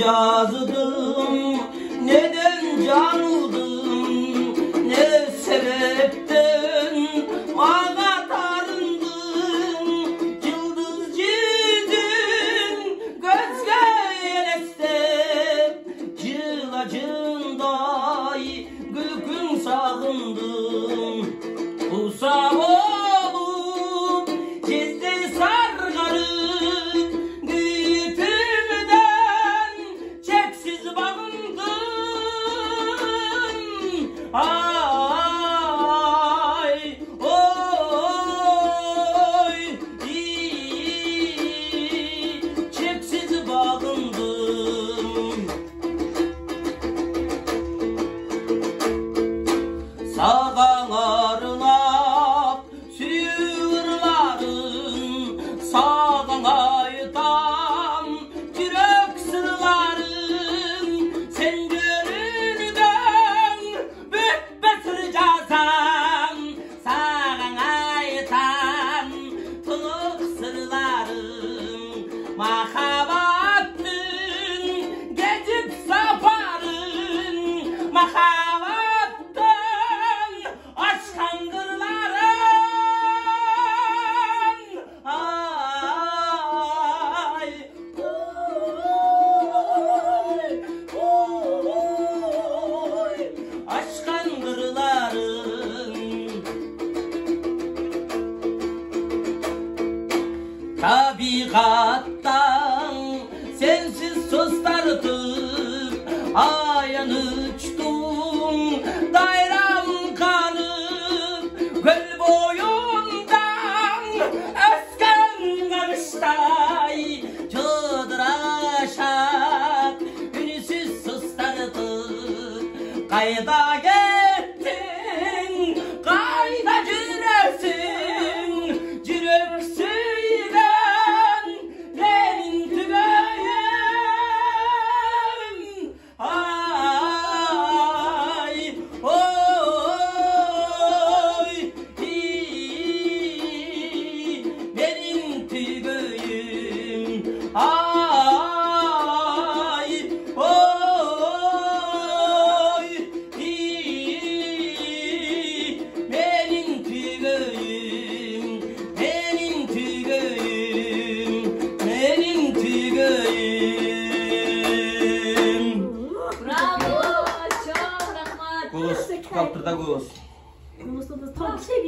yazdım, neden canıldım, ne sebepten bana tarındın. Yıldız yüzün gözge eleste, cılacınday gülkün sağındım. Usam olup ciddi sargarıp gülütümden çeksiz bağımdım. Ay oy çeksiz bağımdım. Sağan arılap sürüyorların, sağan aytan yürek sırların. Sen görünüden bütbetür cazan, sağan aytan tılık sırların. Mahabattın gecip saparın, aşkan gırların. Tabiattan sensiz söz tartıp ayan uçtum, dayram kanıp göl boyundan esken karıştay çödraşak ünüsüz söz tartıp. Kayda gittin, kayda cüresin, cürek söylen lerin tügeyim. Ay oy lerin tügeyim. Ay oy benim tügeyim, benim tügeyim, benim tügeyim. Bravo, çok rahmat. Голос, kaptırda голос. Голосу там şey